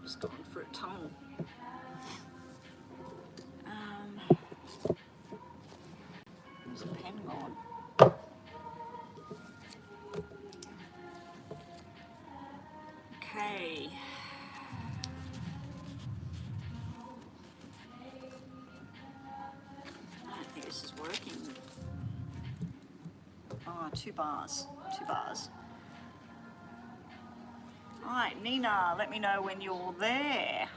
Just going for a tunnel. There's a pen gone. Okay. I don't think this is working. Oh, 2 bars. 2 bars. Alright, Nina, let me know when you're there.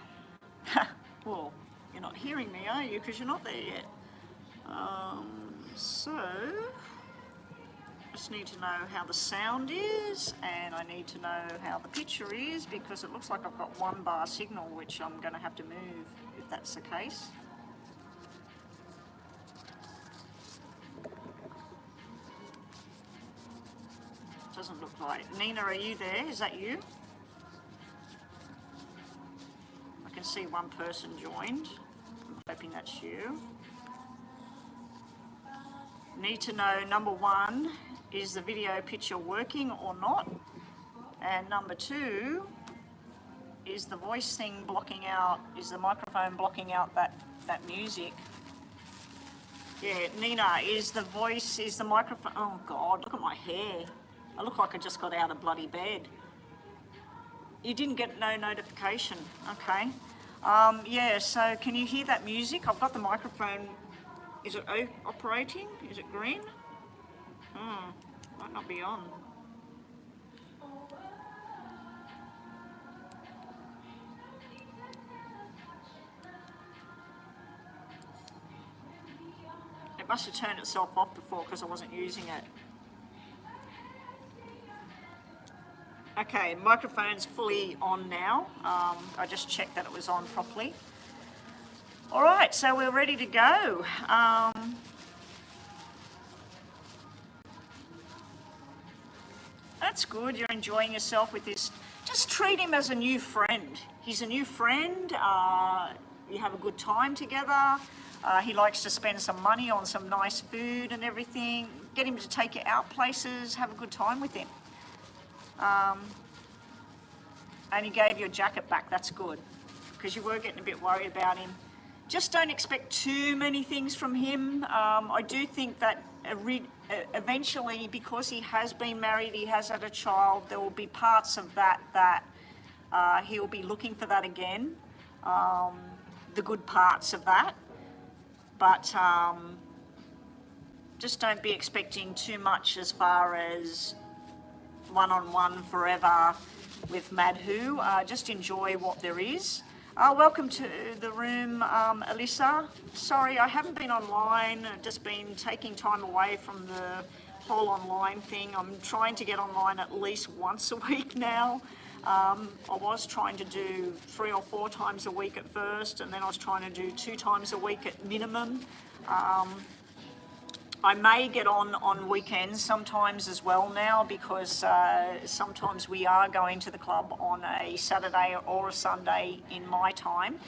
Well, you're not hearing me, are you? Because you're not there yet. So, I just need to know how the sound is, and I need to know how the picture is, because it looks like I've got 1 bar signal, which I'm going to have to move if that's the case. Doesn't look like. Nina, are you there? Is that you? I can see 1 person joined. I'm hoping that's you. Need to know, number 1, is the video picture working or not? And number 2, is the voice thing blocking out, is the microphone blocking out that music? Yeah, Nina, is the voice, is the microphone, oh God, look at my hair. I look like I just got out of bloody bed. You didn't get no notification, okay. Yeah, so can you hear that music? I've got the microphone. Is it operating? Is it green? Might not be on. It must have turned itself off before because I wasn't using it. Okay, microphone's fully on now. I just checked that it was on properly. All right, so we're ready to go. That's good, you're enjoying yourself with this. Just treat him as a new friend. He's a new friend, you have a good time together. He likes to spend some money on some nice food and everything. Get him to take you out places, have a good time with him. And he gave you a jacket back, that's good, because you were getting a bit worried about him. Just don't expect too many things from him. I do think that eventually, because he has been married, he has had a child, there will be parts of that he'll be looking for that again, the good parts of that. But just don't be expecting too much as far as one-on-one forever with Madhu. Just enjoy what there is. Welcome to the room, Alyssa. Sorry, I haven't been online. I've just been taking time away from the whole online thing. I'm trying to get online at least once a week now. I was trying to do 3 or 4 times a week at first, and then I was trying to do 2 times a week at minimum. I may get on weekends sometimes as well now, because sometimes we are going to the club on a Saturday or a Sunday in my time.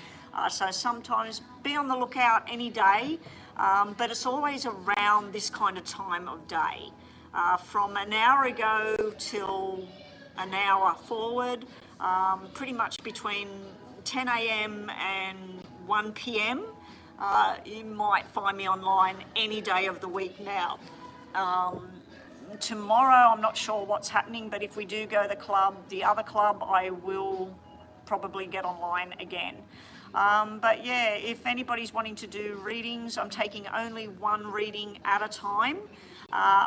So sometimes be on the lookout any day, but it's always around this kind of time of day. From an hour ago till an hour forward, pretty much between 10 a.m. and 1 p.m. You might find me online any day of the week now. Tomorrow, I'm not sure what's happening, but if we do go to the other club, I will probably get online again. But yeah, if anybody's wanting to do readings, I'm taking only 1 reading at a time.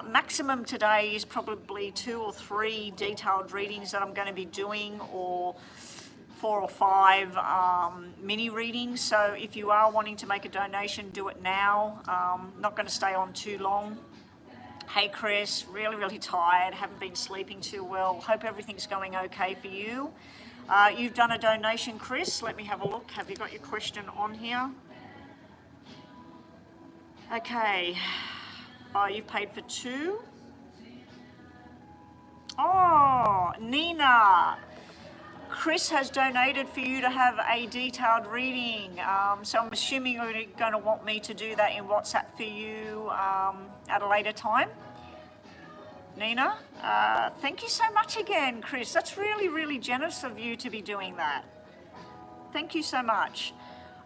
Maximum today is probably 2 or 3 detailed readings that I'm going to be doing, or 4 or 5 mini readings. So if you are wanting to make a donation, do it now. Not going to stay on too long. Hey Chris, really tired, haven't been sleeping too well. Hope everything's going okay for you. You've done a donation, Chris. Let me have a look. Have you got your question on here? Okay. Oh, you've paid for 2? Oh, Nina. Chris has donated for you to have a detailed reading. So I'm assuming you're going to want me to do that in WhatsApp for you at a later time. Nina, thank you so much again, Chris. That's really generous of you to be doing that. Thank you so much.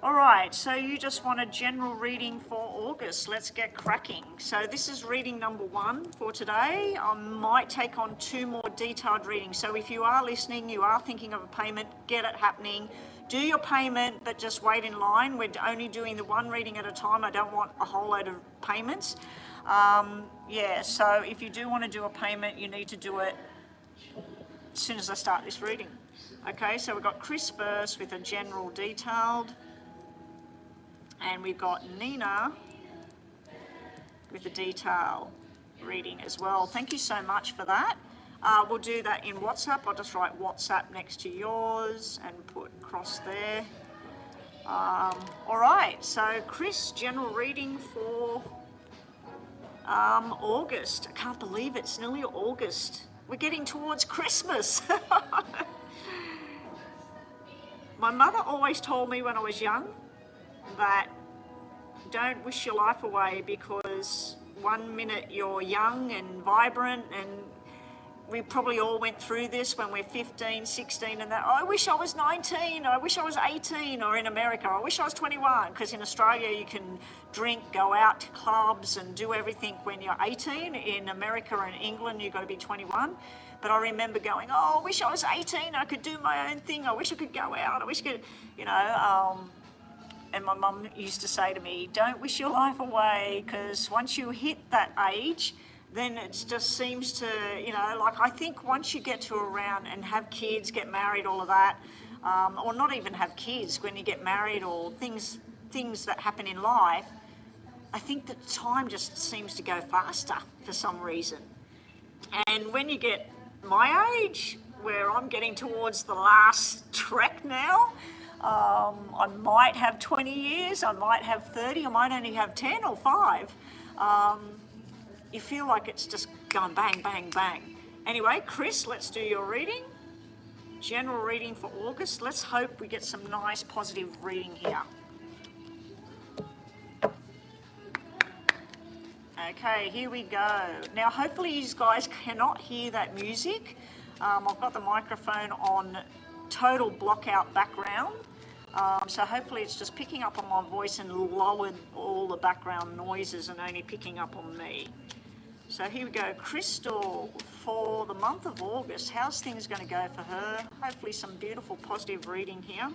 All right, so you just want a general reading for August. Let's get cracking. So this is reading number 1 for today. I might take on 2 more detailed readings. So if you are listening, you are thinking of a payment, get it happening. Do your payment, but just wait in line. We're only doing the 1 reading at a time. I don't want a whole load of payments. Yeah, so if you do want to do a payment, you need to do it as soon as I start this reading. Okay, so we've got Chris first with a general detailed. And we've got Nina with a detail reading as well. Thank you so much for that. We'll do that in WhatsApp. I'll just write WhatsApp next to yours and put cross there. All right, so Chris, general reading for August. I can't believe it's nearly August. We're getting towards Christmas. My mother always told me when I was young that don't wish your life away, because one minute you're young and vibrant, and we probably all went through this when we're 15, 16 and that, oh, I wish I was 19, I wish I was 18, or in America, I wish I was 21, because in Australia you can drink, go out to clubs and do everything when you're 18. In America and England you've got to be 21. But I remember going, oh, I wish I was 18, I could do my own thing, I wish I could go out, I wish I could, you know, and my mum used to say to me, don't wish your life away, because once you hit that age, then it just seems to, you know, like I think once you get to around and have kids, get married, all of that, or not even have kids, when you get married or things that happen in life, I think that time just seems to go faster for some reason. And when you get my age, where I'm getting towards the last trek now, I might have 20 years, I might have 30, I might only have 10 or 5. You feel like it's just going bang, bang, bang. Anyway, Chris, let's do your reading. General reading for August. Let's hope we get some nice positive reading here. Okay, here we go. Now, hopefully you guys cannot hear that music. I've got the microphone on total blockout background. So hopefully it's just picking up on my voice and lowered all the background noises and only picking up on me. So here we go. Crystal, for the month of August, how's things going to go for her? Hopefully some beautiful positive reading here.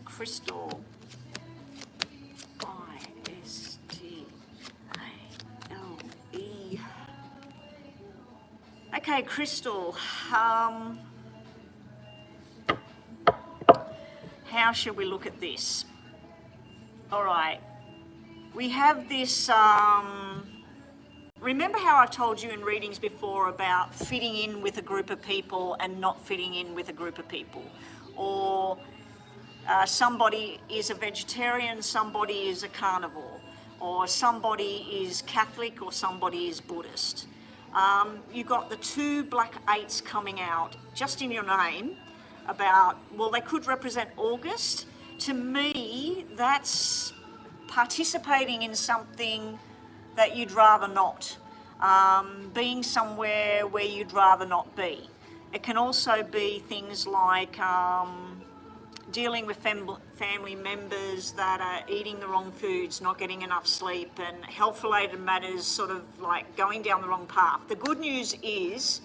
Crystal. I-S-T-A-L-E. Okay, Crystal. How should we look at this? All right, we have this, remember how I told you in readings before about fitting in with a group of people and not fitting in with a group of people? Or somebody is a vegetarian, somebody is a carnivore, or somebody is Catholic or somebody is Buddhist. You got the 2 black 8s coming out just in your name. About, well, they could represent August. To me, that's participating in something that you'd rather not, being somewhere where you'd rather not be. It can also be things like dealing with family members that are eating the wrong foods, not getting enough sleep, and health-related matters, sort of like going down the wrong path. The good news is,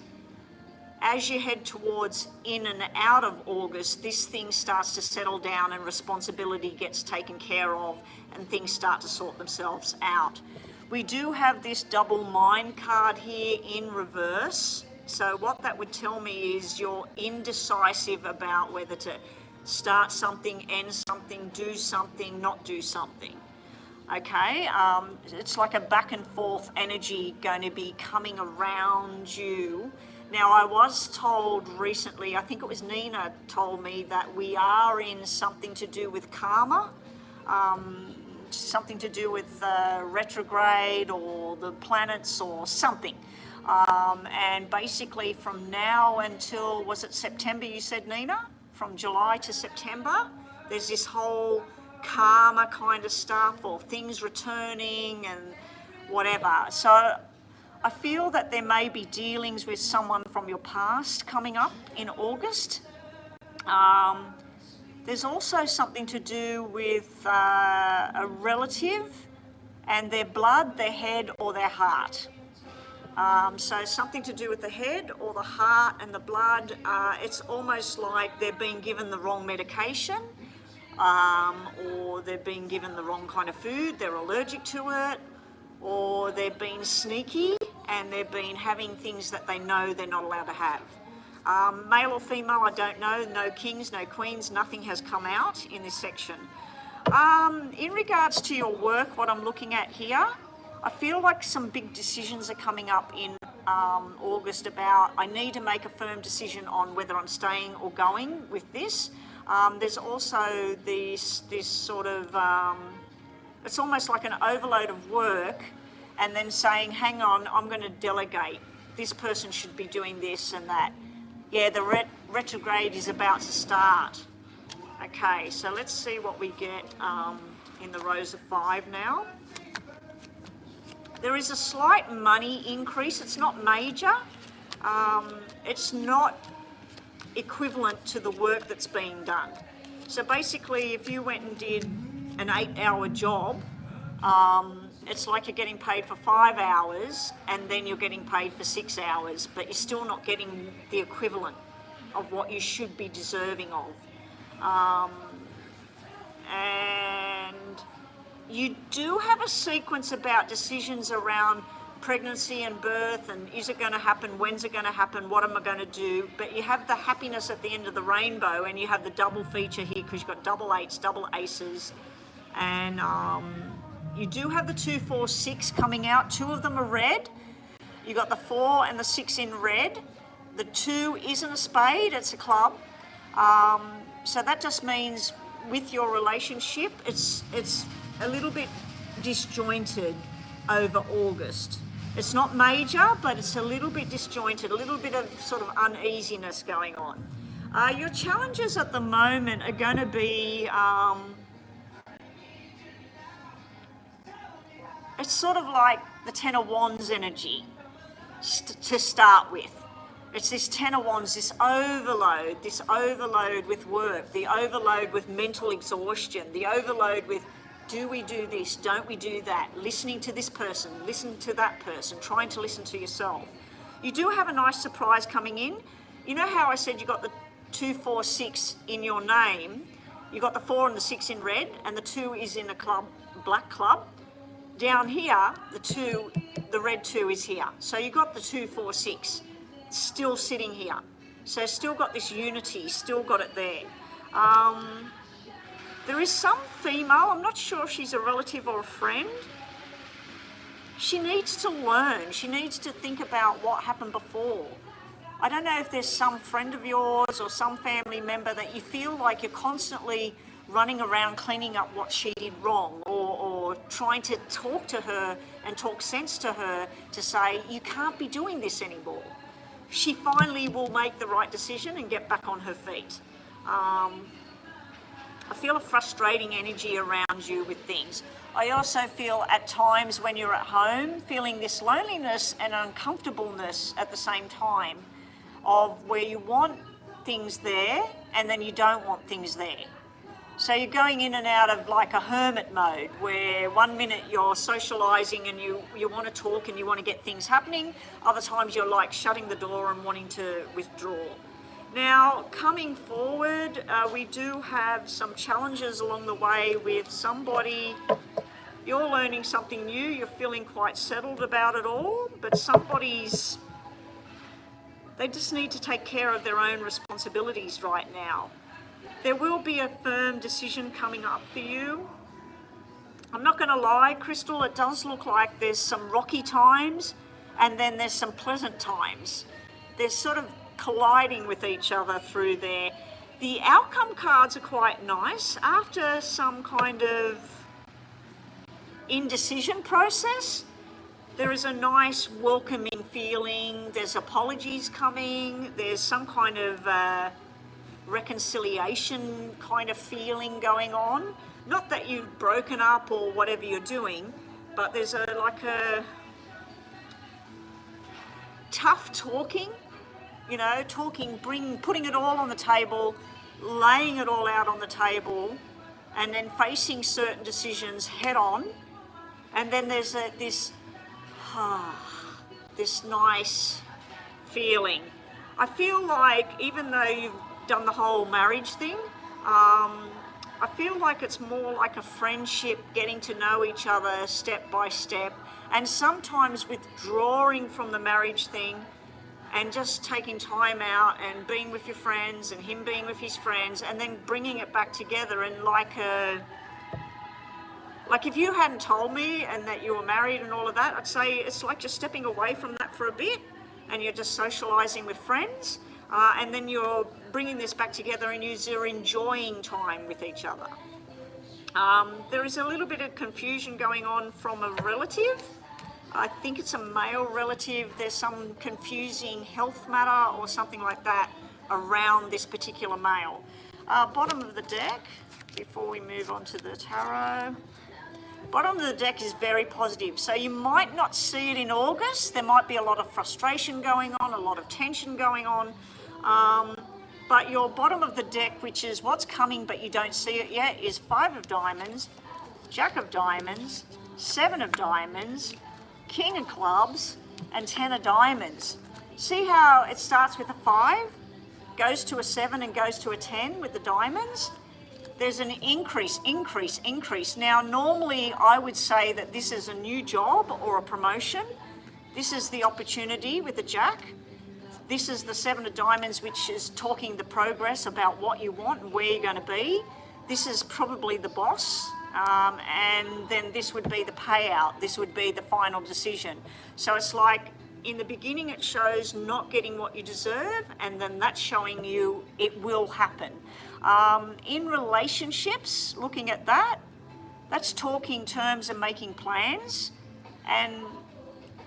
as you head towards in and out of August, this thing starts to settle down and responsibility gets taken care of and things start to sort themselves out. We do have this double mind card here in reverse. So what that would tell me is you're indecisive about whether to start something, end something, do something, not do something. Okay, it's like a back and forth energy going to be coming around you. Now, I was told recently, I think it was Nina told me, that we are in something to do with karma, something to do with retrograde or the planets or something. And basically from now until, was it September you said, Nina? From July to September, there's this whole karma kind of stuff, or things returning and whatever. So I feel that there may be dealings with someone from your past coming up in August. There's also something to do with a relative and their blood, their head, or their heart. So something to do with the head or the heart and the blood. It's almost like they're being given the wrong medication, or they're being given the wrong kind of food, they're allergic to it, or they've been sneaky and they've been having things that they know they're not allowed to have. Male or female, I don't know. No kings, no queens, nothing has come out in this section. In regards to your work, what I'm looking at here, I feel like some big decisions are coming up in August about I need to make a firm decision on whether I'm staying or going with this. There's also this sort of, it's almost like an overload of work and then saying, hang on, I'm going to delegate. This person should be doing this and that. Yeah, the retrograde is about to start. Okay, so let's see what we get in the rows of 5 now. There is a slight money increase. It's not major. It's not equivalent to the work that's being done. So basically, if you went and did an 8-hour job, it's like you're getting paid for 5 hours and then you're getting paid for 6 hours, but you're still not getting the equivalent of what you should be deserving of. And you do have a sequence about decisions around pregnancy and birth and is it going to happen, when's it going to happen, what am I going to do, but you have the happiness at the end of the rainbow and you have the double feature here because you've got double 8s, double aces, and you do have the 2, 4, 6 coming out. 2 of them are red. You got the 4 and the 6 in red. The 2 isn't a spade, it's a club. So that just means with your relationship, it's a little bit disjointed over August. It's not major, but it's a little bit disjointed, a little bit of sort of uneasiness going on. Your challenges at the moment are going to be, it's sort of like the 10 of Wands energy to start with. It's this 10 of Wands, this overload with work, the overload with mental exhaustion, the overload with do we do this, don't we do that, listening to this person, listen to that person, trying to listen to yourself. You do have a nice surprise coming in. You know how I said you got the 2, 4, 6 in your name? You got the 4 and the 6 in red, and the 2 is in a club, black club. Down here, the red 2 is here. So you got the 2, 4, 6 still sitting here. So still got this unity, still got it there. There is some female, I'm not sure if she's a relative or a friend. She needs to learn. She needs to think about what happened before. I don't know if there's some friend of yours or some family member that you feel like you're constantly running around cleaning up what she did wrong, or trying to talk to her and talk sense to her to say, you can't be doing this anymore. She finally will make the right decision and get back on her feet. I feel a frustrating energy around you with things. I also feel at times when you're at home, feeling this loneliness and uncomfortableness at the same time of where you want things there and then you don't want things there. So you're going in and out of like a hermit mode where one minute you're socialising and you want to talk and you want to get things happening. Other times you're like shutting the door and wanting to withdraw. Now, coming forward, we do have some challenges along the way with somebody. You're learning something new, you're feeling quite settled about it all, but they just need to take care of their own responsibilities right now. There will be a firm decision coming up for you. I'm not going to lie, Crystal, it does look like there's some rocky times and then there's some pleasant times. There's sort of colliding with each other through there. The outcome cards are quite nice. After some kind of indecision process, there is a nice welcoming feeling. There's apologies coming. There's some kind of reconciliation kind of feeling going on. Not that you've broken up or whatever you're doing, but there's like a tough talking, you know, putting it all on the table laying it all out on the table, and then facing certain decisions head on. And then there's this nice feeling. I feel like even though you've done the whole marriage thing, I feel like it's more like a friendship, getting to know each other step by step, and sometimes withdrawing from the marriage thing and just taking time out and being with your friends and him being with his friends, and then bringing it back together. And like if you hadn't told me and that you were married and all of that, I'd say it's like just stepping away from that for a bit, and you're just socialising with friends, and then you're bringing this back together and you're enjoying time with each other. There is a little bit of confusion going on from a relative. I think it's a male relative. There's some confusing health matter or something like that around this particular male. Bottom of the deck, before we move on to the tarot. Bottom of the deck is very positive. So you might not see it in August. There might be a lot of frustration going on, a lot of tension going on. But your bottom of the deck, which is what's coming but you don't see it yet, is 5 of diamonds, Jack of diamonds, 7 of diamonds, King of clubs, and 10 of diamonds. See how it starts with a 5, goes to a 7 and goes to a 10 with the diamonds? There's an increase. Now, normally I would say that this is a new job or a promotion. This is the opportunity with the Jack. This is the 7 of diamonds, which is talking the progress about what you want and where you're going to be. This is probably the boss, and then this would be the payout. This would be the final decision. So it's like in the beginning it shows not getting what you deserve, and then that's showing you it will happen. In relationships, looking at that, that's talking terms and making plans and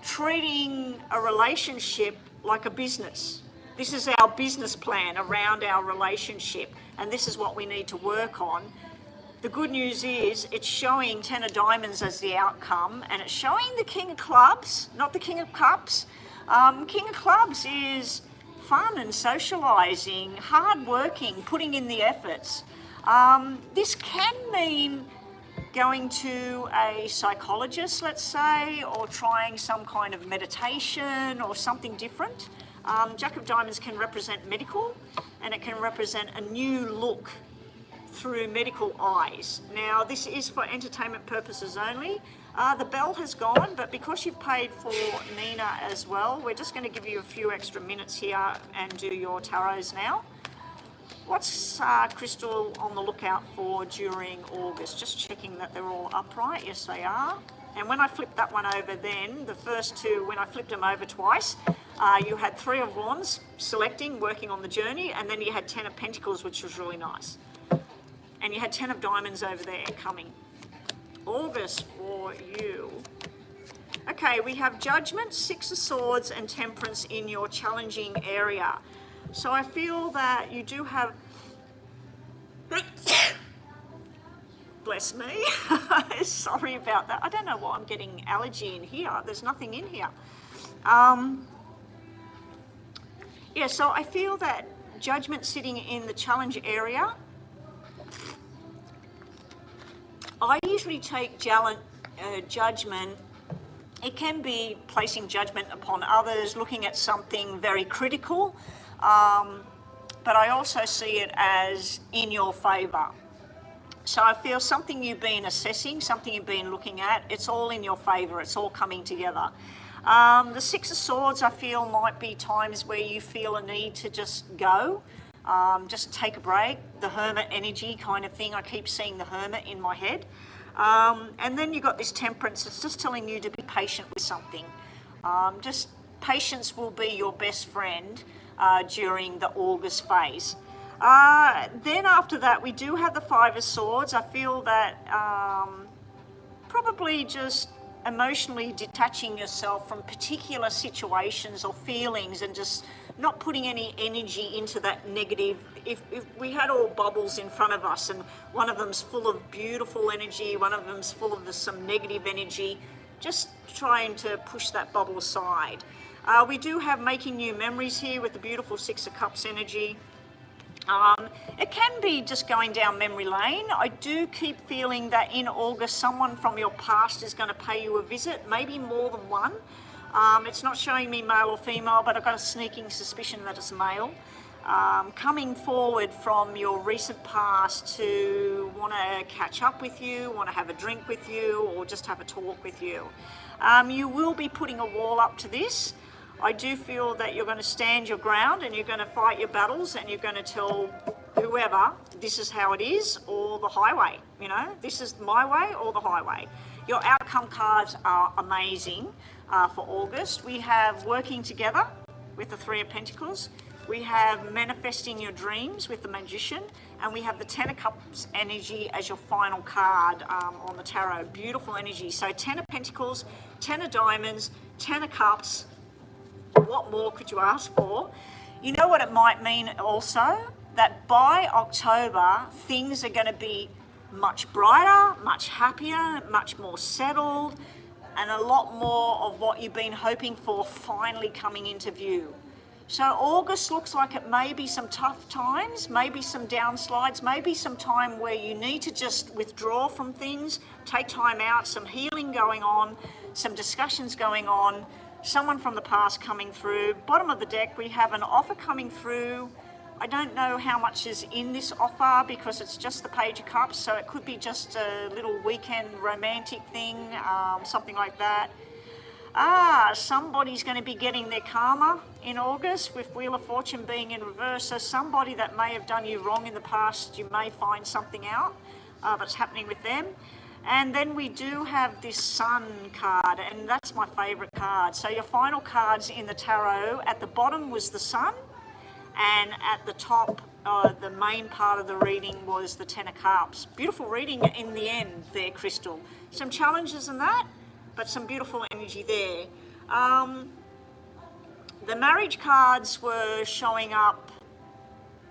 treating a relationship like a business. This is our business plan around our relationship, and this is what we need to work on. The good news is it's showing 10 of diamonds as the outcome, and it's showing the King of clubs, not the King of cups. King of clubs is fun and socialising, hard working, putting in the efforts. This can mean going to a psychologist, let's say, or trying some kind of meditation or something different. Jack of diamonds can represent medical, and it can represent a new look through medical eyes. Now, this is for entertainment purposes only. The bell has gone, but because you've paid for Nina as well, we're just going to give you a few extra minutes here and do your tarots now. What's Crystal on the lookout for during August? Just checking that they're all upright. Yes, they are. And when I flipped that one over then, the first two, when I flipped them over twice, you had 3 of wands, selecting, working on the journey, and then you had 10 of pentacles, which was really nice. And you had 10 of diamonds over there coming. August for you. Okay, we have judgment, 6 of swords, and temperance in your challenging area. So I feel that you do have, bless me, sorry about that. I don't know why I'm getting allergy in here. There's nothing in here. Yeah, so I feel that judgment sitting in the challenge area. I usually take judgment. It can be placing judgment upon others, looking at something very critical, but I also see it as in your favour. So I feel something you've been assessing, something you've been looking at, it's all in your favour, it's all coming together. The 6 of swords, I feel, might be times where you feel a need to just go, just take a break, the hermit energy kind of thing. I keep seeing the hermit in my head. And then you've got this temperance, it's just telling you to be patient with something. Just patience will be your best friend during the August phase. Then after that, we do have the 5 of swords. I feel that probably just emotionally detaching yourself from particular situations or feelings and just not putting any energy into that negative. If we had all bubbles in front of us and one of them's full of beautiful energy, one of them's full of some negative energy, just trying to push that bubble aside. We do have making new memories here with the beautiful 6 of Cups energy. It can be just going down memory lane. I do keep feeling that in August someone from your past is going to pay you a visit, maybe more than one. It's not showing me male or female, but I've got a sneaking suspicion that it's male. Coming forward from your recent past to want to catch up with you, want to have a drink with you, or just have a talk with you. You will be putting a wall up to this. I do feel that you're going to stand your ground and you're going to fight your battles and you're going to tell whoever this is how it is, or the highway, you know, this is my way or the highway. Your outcome cards are amazing for August. We have working together with the Three of Pentacles. We have manifesting your dreams with the Magician, and we have the Ten of Cups energy as your final card on the tarot. Beautiful energy. So 10 of Pentacles, 10 of Diamonds, 10 of Cups. What more could you ask for? You know what it might mean also? That by October, things are going to be much brighter, much happier, much more settled, and a lot more of what you've been hoping for finally coming into view. So August looks like it may be some tough times, maybe some downsides, maybe some time where you need to just withdraw from things, take time out, some healing going on, some discussions going on, someone from the past coming through. Bottom of the deck, we have an offer coming through. I don't know how much is in this offer because it's just the Page of Cups, so it could be just a little weekend romantic thing, something like that. Somebody's going to be getting their karma in August with Wheel of Fortune being in reverse. So somebody that may have done you wrong in the past, you may find something out that's happening with them. And then we do have this Sun card, and that's my favourite card. So your final cards in the tarot, at the bottom was the Sun, and at the top, the main part of the reading was the Ten of Cups. Beautiful reading in the end there, Crystal. Some challenges in that, but some beautiful energy there. The marriage cards were showing up.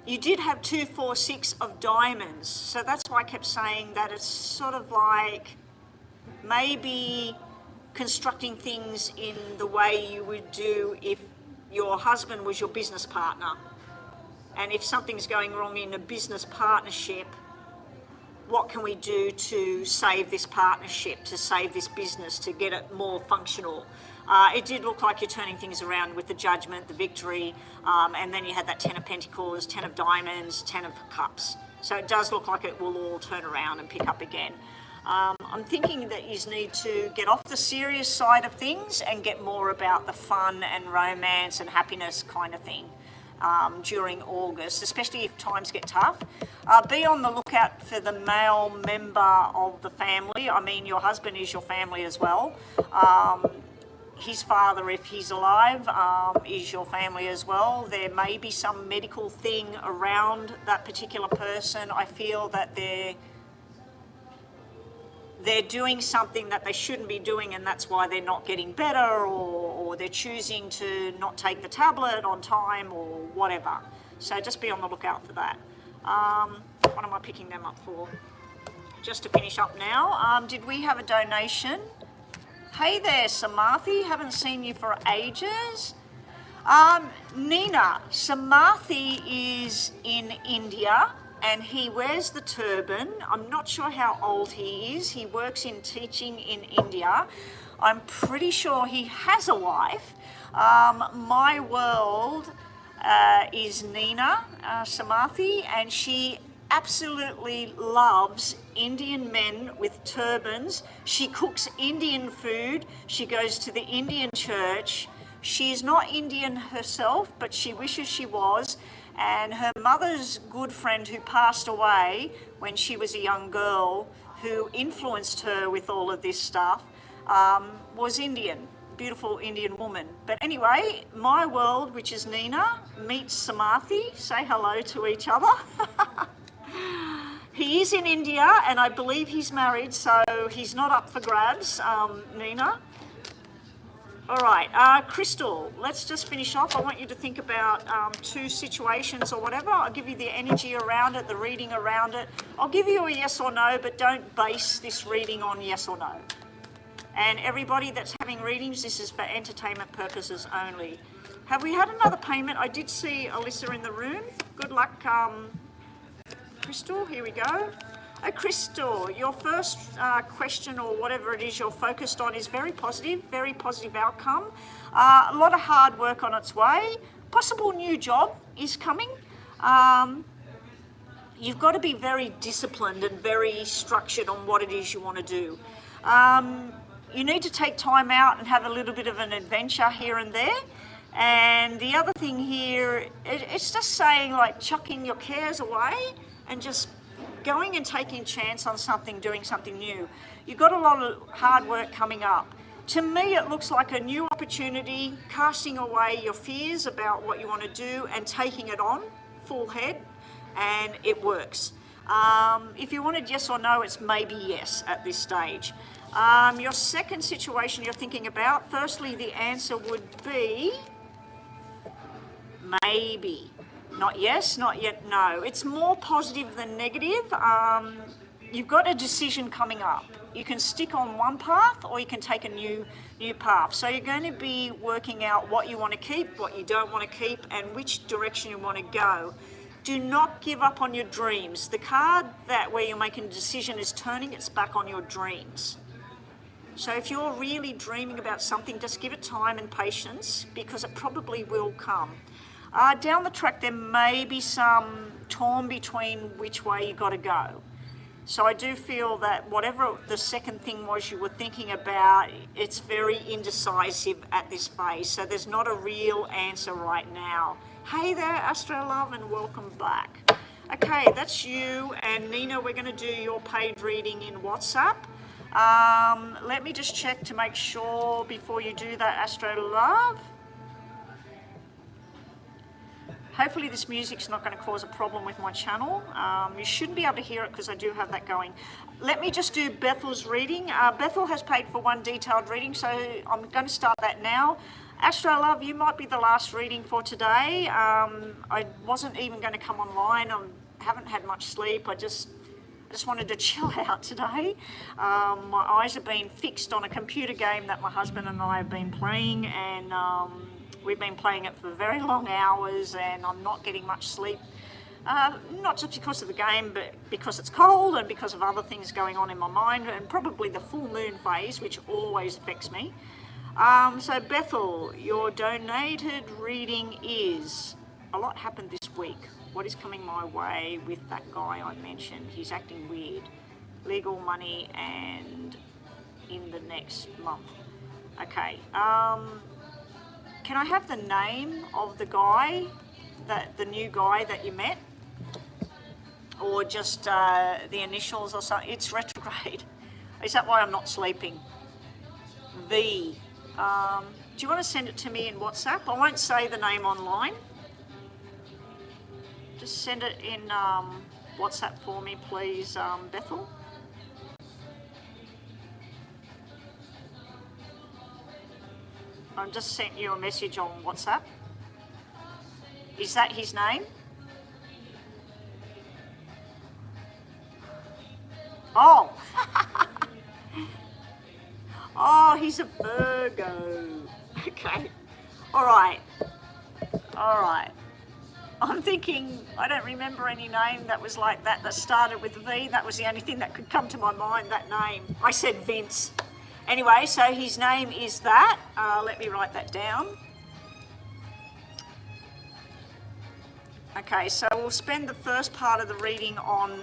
You did have 2, 4, 6 of Diamonds, so that's why I kept saying that it's sort of like maybe constructing things in the way you would do if your husband was your business partner. And if something's going wrong in a business partnership, what can we do to save this partnership, to save this business, to get it more functional? It did look like you're turning things around with the Judgment, the Victory, and then you had that 10 of Pentacles, 10 of Diamonds, 10 of Cups. So it does look like it will all turn around and pick up again. I'm thinking that you need to get off the serious side of things and get more about the fun and romance and happiness kind of thing during August, especially if times get tough. Be on the lookout for the male member of the family. I mean, your husband is your family as well. His father, if he's alive, is your family as well. There may be some medical thing around that particular person. I feel that they're doing something that they shouldn't be doing, and that's why they're not getting better, or they're choosing to not take the tablet on time or whatever. So just be on the lookout for that. What am I picking them up for? Just to finish up now, did we have a donation? Hey there, Samathi, haven't seen you for ages. Nina, Samathi is in India and he wears the turban. I'm not sure how old he is. He works in teaching in India. I'm pretty sure he has a wife. My world is Nina Samathi, and she absolutely loves Indian men with turbans. She cooks Indian food. She goes to the Indian church. She's not Indian herself, but she wishes she was. And her mother's good friend who passed away when she was a young girl, who influenced her with all of this stuff, was Indian. Beautiful Indian woman. But anyway, my world, which is Nina, meets Samathi. Say hello to each other. He is in India, and I believe he's married, so he's not up for grabs, Nina. All right, Crystal, let's just finish off. I want you to think about 2 situations or whatever. I'll give you the energy around it, the reading around it. I'll give you a yes or no, but don't base this reading on yes or no. And everybody that's having readings, this is for entertainment purposes only. Have we had another payment? I did see Alyssa in the room. Good luck, Crystal. Here we go. Oh, Crystal, your first question or whatever it is you're focused on is very positive outcome. A lot of hard work on its way. Possible new job is coming. You've got to be very disciplined and very structured on what it is you want to do. You need to take time out and have a little bit of an adventure here and there. And the other thing here, it's just saying like chucking your cares away and just going and taking a chance on something, doing something new. You've got a lot of hard work coming up. To me, it looks like a new opportunity, casting away your fears about what you want to do and taking it on full head, and it works. If you wanted yes or no, it's maybe yes at this stage. Your second situation you're thinking about, firstly, the answer would be maybe. Not yes, not yet no. It's more positive than negative. You've got a decision coming up. You can stick on one path or you can take a new path. So you're going to be working out what you want to keep, what you don't want to keep, and which direction you want to go. Do not give up on your dreams. The card where you're making a decision is turning its back on your dreams. So if you're really dreaming about something, just give it time and patience because it probably will come. Down the track, there may be some torn between which way you got to go. So I do feel that whatever the second thing was you were thinking about, it's very indecisive at this phase. So there's not a real answer right now. Hey there, Astro Love, and welcome back. Okay, that's you. And Nina, we're going to do your paid reading in WhatsApp. Let me just check to make sure before you do that, Astro Love. Hopefully this music's not going to cause a problem with my channel. You shouldn't be able to hear it because I do have that going. Let me just do Bethel's reading. Bethel has paid for one detailed reading, so I'm going to start that now. Astro Love, you might be the last reading for today. I wasn't even going to come online. I haven't had much sleep. I just wanted to chill out today. My eyes have been fixed on a computer game that my husband and I have been playing, and we've been playing it for very long hours, and I'm not getting much sleep. Not just because of the game, but because it's cold and because of other things going on in my mind, and probably the full moon phase, which always affects me. So Bethel, your donated reading is, a lot happened this week. What is coming my way with that guy I mentioned? He's acting weird. Legal money and in the next month. Okay. Can I have the name of the guy, the new guy that you met? Or just the initials or something? It's retrograde. Is that why I'm not sleeping? V. Do you want to send it to me in WhatsApp? I won't say the name online. Just send it in WhatsApp for me, please, Bethel. I've just sent you a message on WhatsApp. Is that his name? Oh. Oh, he's a Virgo. Okay. All right. I'm thinking, I don't remember any name that was like that started with V. That was the only thing that could come to my mind, that name. I said Vince. Anyway, so his name is that. Let me write that down. Okay, so we'll spend the first part of the reading on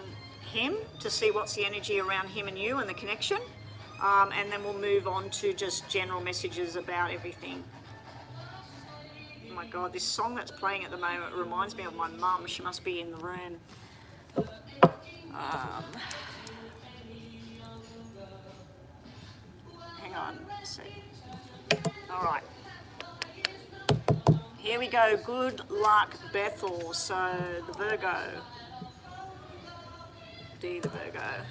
him to see what's the energy around him and you and the connection. And then we'll move on to just general messages about everything. Oh my God, this song that's playing at the moment reminds me of my mum. She must be in the room. Hang on a sec. All right. Here we go. Good luck, Bethel. So the Virgo. D, the Virgo.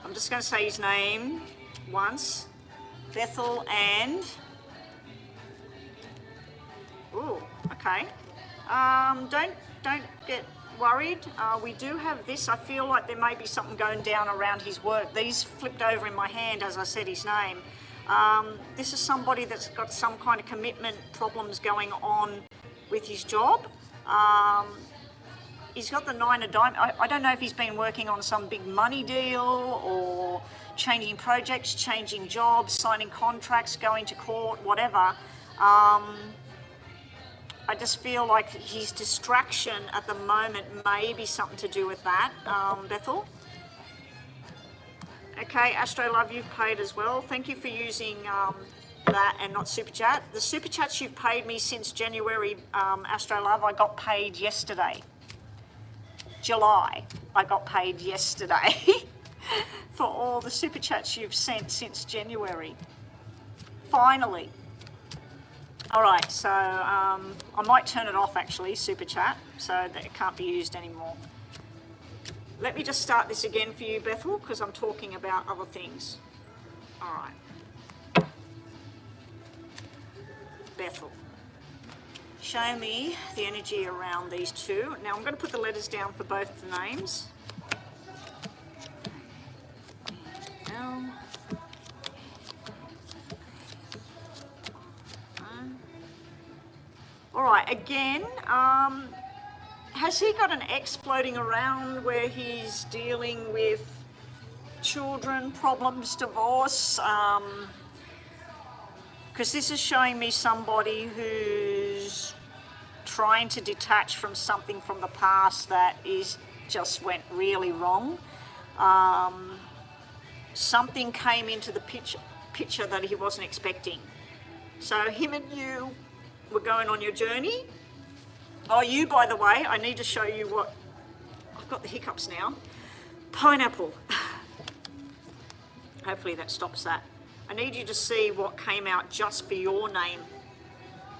I'm just going to say his name once. Bethel and... Ooh, okay. Don't get worried. We do have this. I feel like there may be something going down around his work. These flipped over in my hand as I said his name. This is somebody that's got some kind of commitment problems going on with his job. He's got the 9 of diamonds. I don't know if he's been working on some big money deal or changing projects, changing jobs, signing contracts, going to court, whatever. I just feel like his distraction at the moment may be something to do with that, Bethel. Okay, Astro Love, you've paid as well. Thank you for using that and not Super Chat. The Super Chats you've paid me since January, Astro Love, I got paid yesterday. July, I got paid yesterday for all the Super Chats you've sent since January. Finally. All right, so I might turn it off actually, Super Chat, so that it can't be used anymore. Let me just start this again for you, Bethel, because I'm talking about other things. All right. Bethel, show me the energy around these two. Now I'm going to put the letters down for both the names. Now, all right, again, has he got an ex floating around where he's dealing with children, problems, divorce? Because this is showing me somebody who's trying to detach from something from the past that just went really wrong. Something came into the picture that he wasn't expecting. So him and you were going on your journey. Oh, you, by the way, I need to show you what, I've got the hiccups now. Pineapple. Hopefully that stops that. I need you to see what came out just for your name.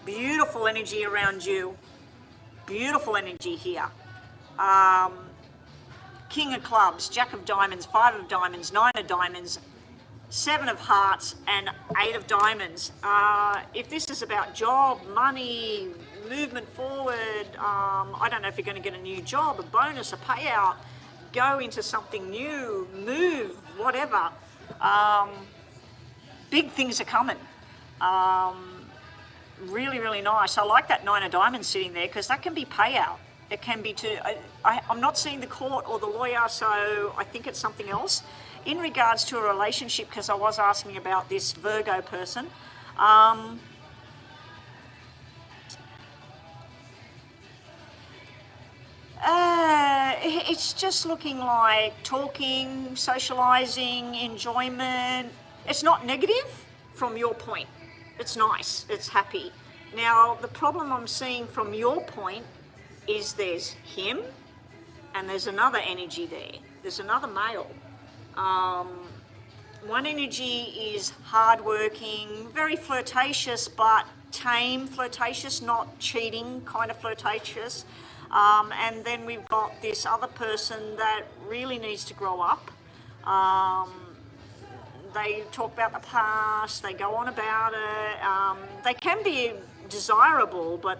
Beautiful energy around you. Beautiful energy here. King of clubs, Jack of diamonds, 5 of diamonds, 9 of diamonds, 7 of hearts and 8 of diamonds. If this is about job, money, movement forward, I don't know if you're going to get a new job, a bonus, a payout, go into something new, move, whatever. Big things are coming. Really, really nice. I like that 9 of diamonds sitting there because that can be payout. It can be I'm not seeing the court or the lawyer, so I think it's something else. In regards to a relationship, because I was asking about this Virgo person, it's just looking like talking, socializing, enjoyment. It's not negative from your point. It's nice, it's happy. Now, the problem I'm seeing from your point is there's him and there's another energy there. There's another male. One energy is hardworking, very flirtatious, but tame flirtatious, not cheating kind of flirtatious. And then we've got this other person that really needs to grow up. They talk about the past, they go on about it. They can be desirable, but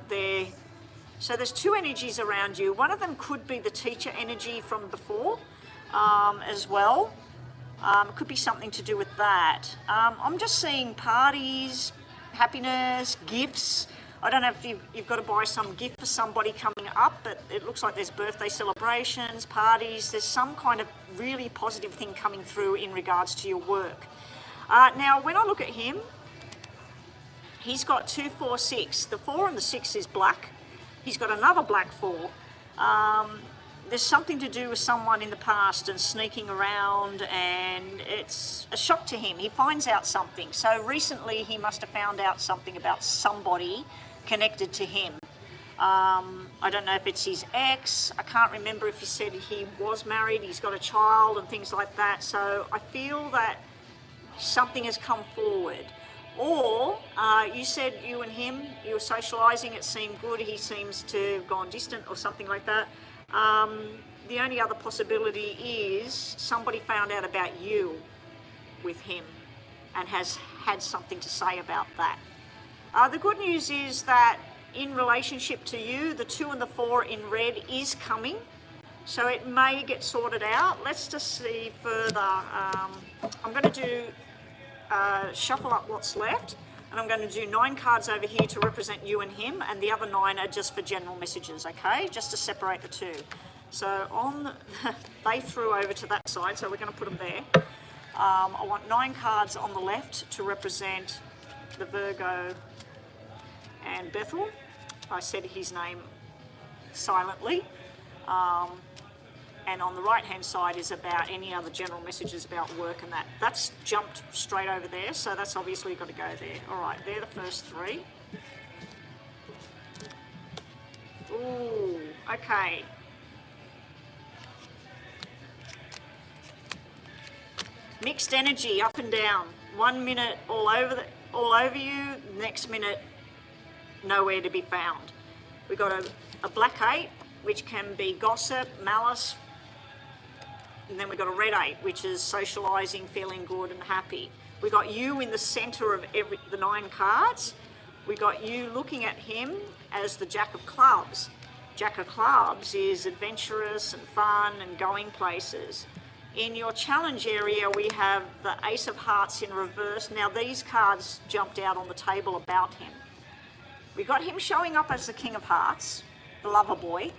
so there's 2 energies around you. One of them could be the teacher energy from before as well. It could be something to do with that. I'm just seeing parties, happiness, gifts. I don't know if you've got to buy some gift for somebody coming up, but it looks like there's birthday celebrations, parties. There's some kind of really positive thing coming through in regards to your work. Now, when I look at him, he's got 2, 4, 6. The 4 and the 6 is black. He's got another black 4. There's something to do with someone in the past and sneaking around, and it's a shock to him. He finds out something. So recently he must have found out something about somebody connected to him. I don't know if it's his ex. I can't remember if he said he was married, he's got a child and things like that. So I feel that something has come forward. Or you said you and him, you were socialising, it seemed good, he seems to have gone distant or something like that. The only other possibility is somebody found out about you with him and has had something to say about that. The good news is that in relationship to you, the 2 and the 4 in red is coming, so it may get sorted out. Let's just see further. I'm going to do shuffle up what's left, and I'm going to do 9 cards over here to represent you and him, and the other 9 are just for general messages, okay? Just to separate the two. So they threw over to that side, so we're going to put them there. I want 9 cards on the left to represent the Virgo and Bethel. I said his name silently. And on the right hand side is about any other general messages about work and that. That's jumped straight over there, so that's obviously got to go there. All right, they're the first 3. Ooh, okay. Mixed energy, up and down. 1 minute all over you, next minute nowhere to be found. We got a black 8, which can be gossip, malice, and then we got a red 8, which is socializing, feeling good and happy. We got you in the center of the 9 cards. We got you looking at him as the Jack of Clubs. Jack of Clubs is adventurous and fun and going places. In your challenge area, we have the Ace of Hearts in reverse. Now these cards jumped out on the table about him. We got him showing up as the King of Hearts, the lover boy.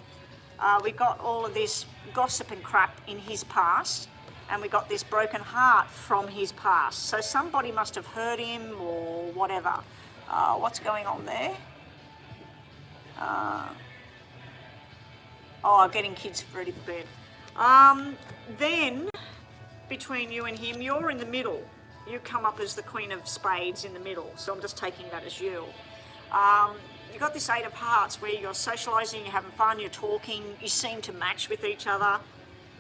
We got all of this gossip and crap in his past, and we got this broken heart from his past. So somebody must have hurt him or whatever. What's going on there? Getting kids ready for bed. Then, between you and him, you're in the middle. You come up as the Queen of Spades in the middle, so I'm just taking that as you. You've got this 8 of Hearts where you're socialising, you're having fun, you're talking, you seem to match with each other.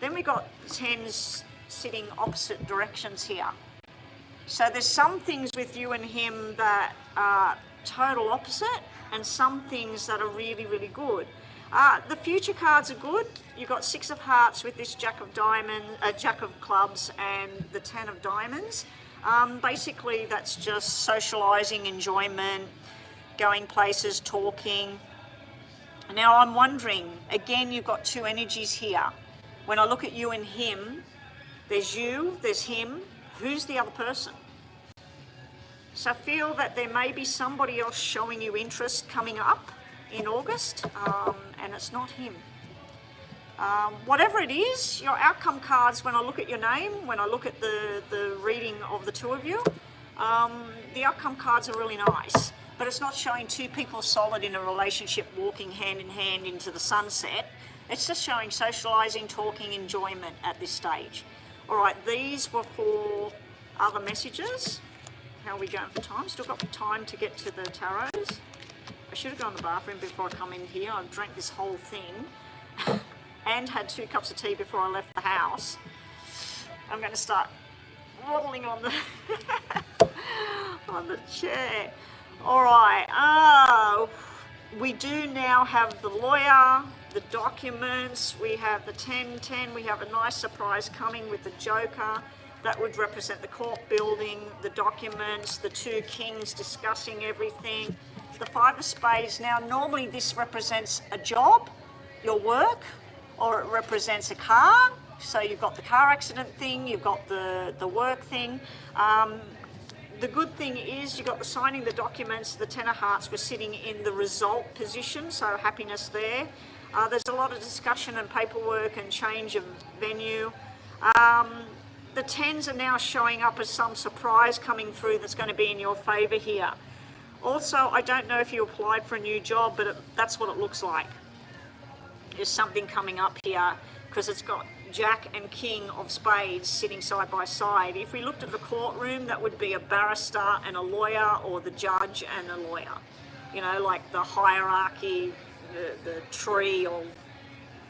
Then we got 10s sitting opposite directions here. So there's some things with you and him that are total opposite, and some things that are really, really good. The future cards are good. You've got 6 of Hearts with this Jack of Clubs and the 10 of Diamonds. Basically, that's just socialising, enjoyment, going places, talking. Now I'm wondering, again, you've got 2 energies here. When I look at you and him, there's you, there's him. Who's the other person? So I feel that there may be somebody else showing you interest coming up in August, and it's not him. Whatever it is, your outcome cards, when I look at your name, when I look at the reading of the 2 of you, the outcome cards are really nice. But it's not showing 2 people solid in a relationship walking hand in hand into the sunset. It's just showing socialising, talking, enjoyment at this stage. All right, these were for other messages. How are we going for time? Still got time to get to the tarots. I should have gone to the bathroom before I come in here. I drank this whole thing and had 2 cups of tea before I left the house. I'm going to start waddling on the on the chair. All right, we do now have the lawyer, the documents, we have the 10-10, we have a nice surprise coming with the Joker. That would represent the court building, the documents, the 2 kings discussing everything. The 5 of Spades, now normally this represents a job, your work, or it represents a car. So you've got the car accident thing, you've got the work thing. The good thing is you got the signing the documents, the 10 of Hearts were sitting in the result position, so happiness there. There's a lot of discussion and paperwork and change of venue. The 10s are now showing up as some surprise coming through that's going to be in your favour here. Also, I don't know if you applied for a new job, but that's what it looks like. There's something coming up here because it's got Jack and King of Spades sitting side by side. If we looked at the courtroom, that would be a barrister and a lawyer, or the judge and a lawyer. You know, like the hierarchy, the tree, or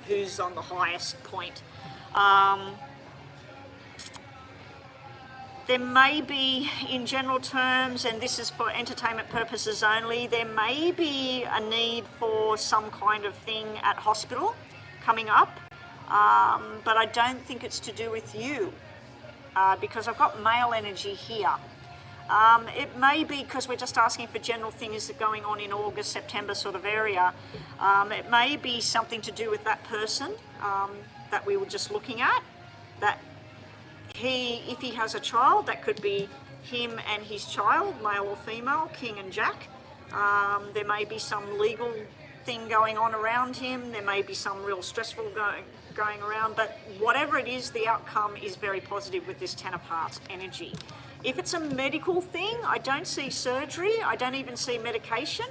who's on the highest point. There may be, in general terms, and this is for entertainment purposes only, there may be a need for some kind of thing at hospital coming up, but I don't think it's to do with you, because I've got male energy here. It may be because we're just asking for general things that are going on in August, September sort of area. It may be something to do with that person that we were just looking at, that if he has a child, that could be him and his child, male or female, King and Jack. There may be some legal thing going on around him. There may be some real stressful going around, but whatever it is, the outcome is very positive with this Ten of Hearts energy. If it's a medical thing, I don't see surgery. I don't even see medication.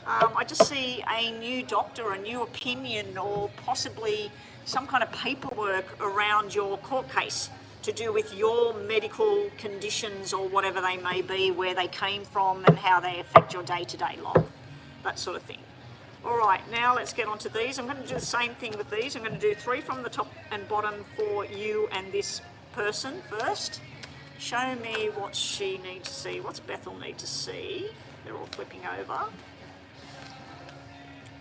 I just see a new doctor, a new opinion, or possibly some kind of paperwork around your court case to do with your medical conditions or whatever they may be, where they came from and how they affect your day-to-day life, that sort of thing. All right, now let's get on to these. I'm going to do the same thing with these. I'm going to do 3 from the top and bottom for you and this person first. Show me what she needs to see. What's Bethel need to see? They're all flipping over.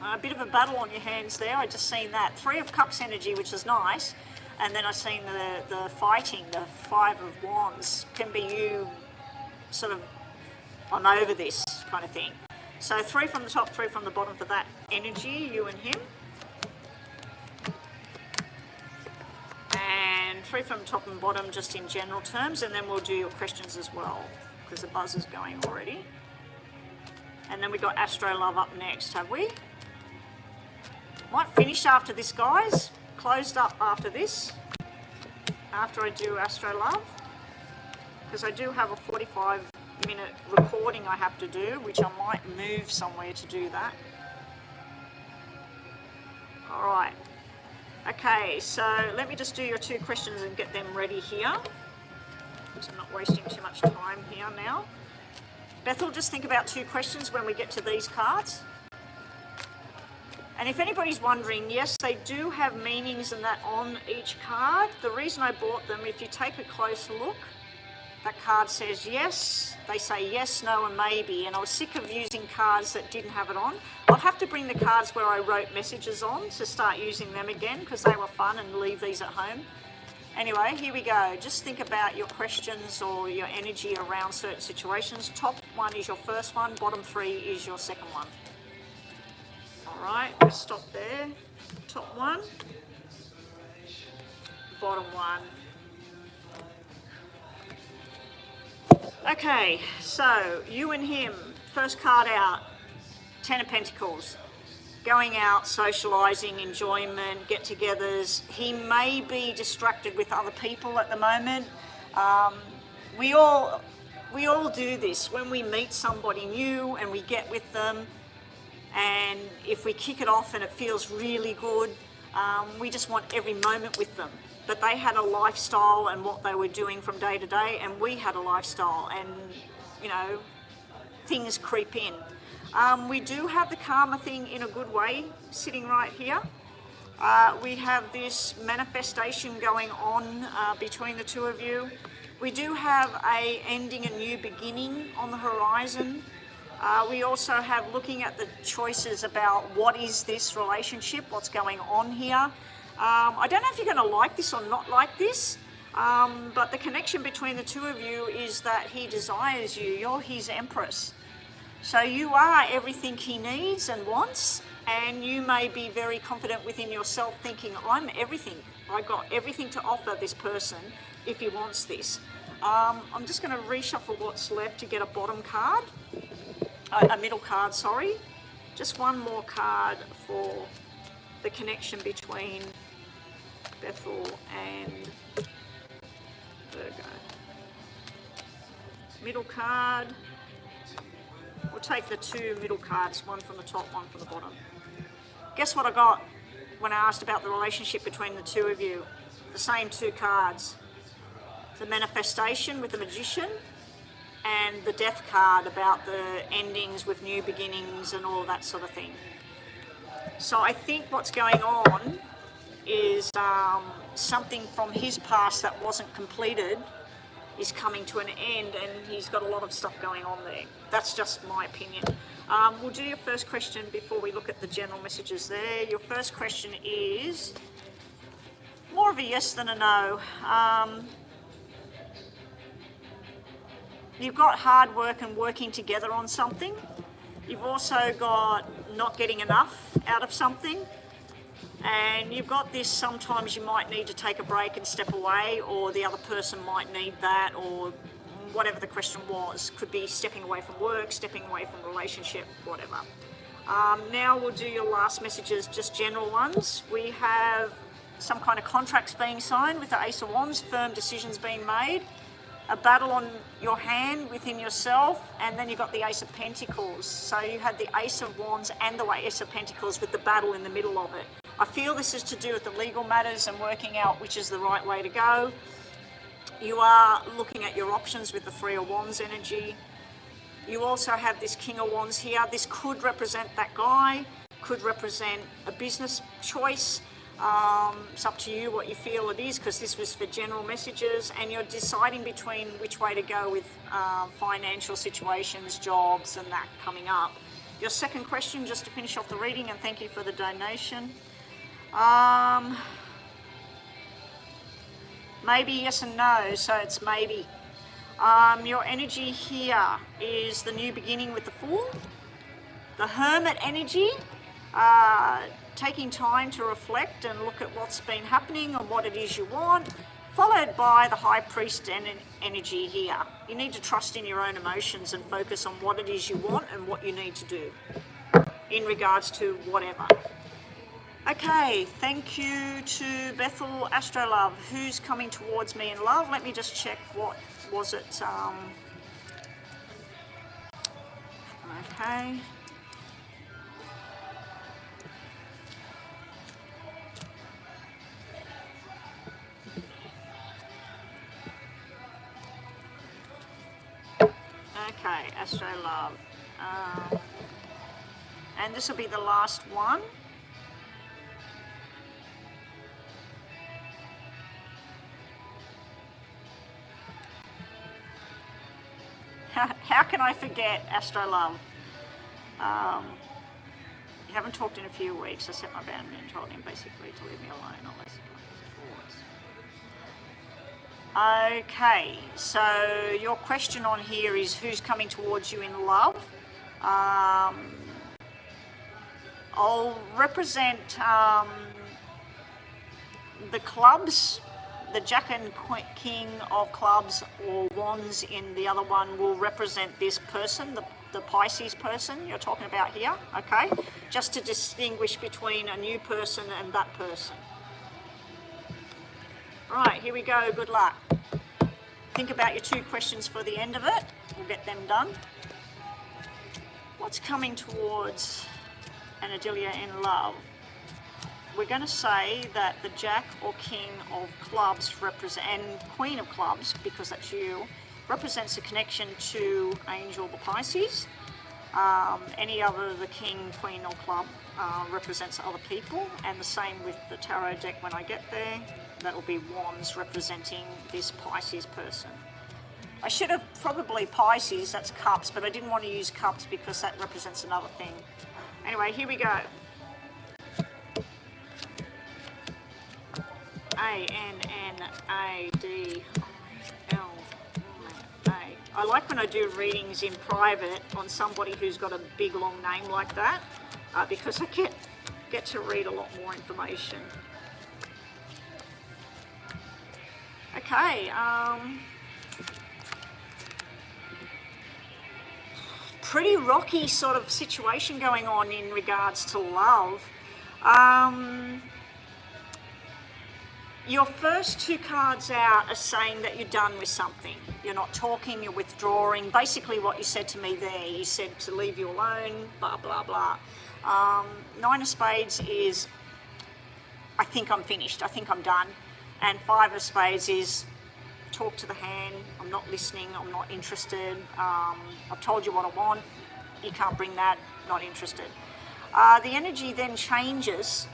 A bit of a battle on your hands there. I just seen that. 3 of Cups energy, which is nice. And then I seen the fighting, the 5 of Wands. Can be you sort of, I'm over this kind of thing. So 3 from the top, 3 from the bottom for that energy, you and him. And 3 from top and bottom just in general terms, and then we'll do your questions as well, because the buzz is going already. And then we've got Astro Love up next, have we? Might finish after this, guys. Closed up after this, after I do Astro Love, because I do have a 45-minute recording I have to do, which I might move somewhere to do that. All right. Okay, so let me just do your 2 questions and get them ready here, so I'm not wasting too much time here now. Bethel, just think about 2 questions when we get to these cards. And if anybody's wondering, yes, they do have meanings and that on each card. The reason I bought them, if you take a close look, that card says yes, they say yes, no, and maybe. And I was sick of using cards that didn't have it on. I'll have to bring the cards where I wrote messages on to start using them again, because they were fun, and leave these at home. Anyway, here we go. Just think about your questions or your energy around certain situations. Top 1 is your first one, bottom 3 is your second one. All right, let's stop there. Top 1, bottom 1. Okay, so you and him, first card out, 10 of Pentacles. Going out, socialising, enjoyment, get-togethers. He may be distracted with other people at the moment. We all do this when we meet somebody new and we get with them. And if we kick it off and it feels really good, we just want every moment with them. But they had a lifestyle and what they were doing from day to day, and we had a lifestyle, and, you know, things creep in. We do have the karma thing in a good way sitting right here. We have this manifestation going on between the 2 of you. We do have a ending, a new beginning on the horizon. We also have looking at the choices about what is this relationship, what's going on here. I don't know if you're going to like this or not like this, but the connection between the 2 of you is that he desires you. You're his empress. So you are everything he needs and wants, and you may be very confident within yourself thinking, I'm everything. I got everything to offer this person if he wants this. I'm just going to reshuffle what's left to get a bottom card. A middle card, sorry. Just one more card for the connection between Bethel and Virgo. Middle card. We'll take the 2 middle cards, one from the top, one from the bottom. Guess what I got when I asked about the relationship between the 2 of you? The same 2 cards. The manifestation with the Magician, and the Death card about the endings with new beginnings and all that sort of thing. So I think what's going on is something from his past that wasn't completed is coming to an end, and he's got a lot of stuff going on there. That's just my opinion. We'll do your first question before we look at the general messages there. Your first question is more of a yes than a no. You've got hard work and working together on something. You've also got not getting enough out of something. And you've got this, sometimes you might need to take a break and step away, or the other person might need that, or whatever the question was. Could be stepping away from work, stepping away from a relationship, whatever. Now we'll do your last messages, just general ones. We have some kind of contracts being signed with the Ace of Wands, firm decisions being made, a battle on your hand within yourself, and then you've got the Ace of Pentacles. So you had the Ace of Wands and the Ace of Pentacles with the battle in the middle of it. I feel this is to do with the legal matters and working out which is the right way to go. You are looking at your options with the Three of Wands energy. You also have this King of Wands here. This could represent that guy, could represent a business choice. It's up to you what you feel it is, because this was for general messages, and you're deciding between which way to go with financial situations, jobs, and that coming up. Your second question, just to finish off the reading, and thank you for the donation. Maybe yes and no, so it's maybe. Your energy here is the new beginning with the Fool. The Hermit energy, taking time to reflect and look at what's been happening and what it is you want, followed by the High Priest energy here. You need to trust in your own emotions and focus on what it is you want and what you need to do in regards to whatever. Okay, thank you to Bethel Astrolove. Who's coming towards me in love? Let me just check what was it. Okay. Okay, Astrolove. And this will be the last one. How can I forget Astrolove? You haven't talked in a few weeks. I set my boundary and told him basically to leave me alone unless he comes towards. Okay, so your question on here is who's coming towards you in love? I'll represent the clubs. The Jack and King of Clubs or Wands in the other one will represent this person, the Pisces person you're talking about here, okay? Just to distinguish between a new person and that person. All right, here we go, good luck. Think about your two questions for the end of it. We'll get them done. What's coming towards an Adelia in love? We're going to say that the Jack or King of Clubs and Queen of Clubs, because that's you, represents a connection to Angel the Pisces. Any other, the King, Queen or Club represents other people, and the same with the tarot deck when I get there. That will be Wands representing this Pisces person. I should have probably Pisces, that's Cups, but I didn't want to use Cups because that represents another thing. Anyway, here we go. A-N-N-A-D-L-I-A. I like when I do readings in private on somebody who's got a big long name like that, because I get to read a lot more information. Okay, pretty rocky sort of situation going on in regards to love. Your first two cards out are saying that you're done with something. You're not talking, you're withdrawing. Basically what you said to me there, you said to leave you alone, blah, blah, blah. Nine of Spades is, I think I'm finished, I think I'm done. And Five of Spades is, talk to the hand, I'm not listening, I'm not interested. I've told you what I want, you can't bring that, not interested. The energy then changes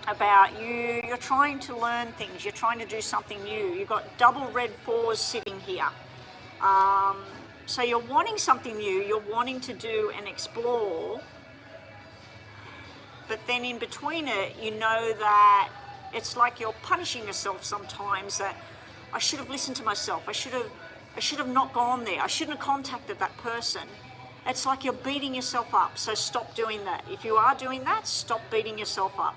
about you're trying to learn things, you're trying to do something new. You've got double red fours sitting here. So you're wanting something new, you're wanting to do and explore, but then in between it, you know that it's like you're punishing yourself sometimes, that I should have listened to myself, I should have not gone there, I shouldn't have contacted that person. It's like you're beating yourself up, so stop doing that. If you are doing that, stop beating yourself up.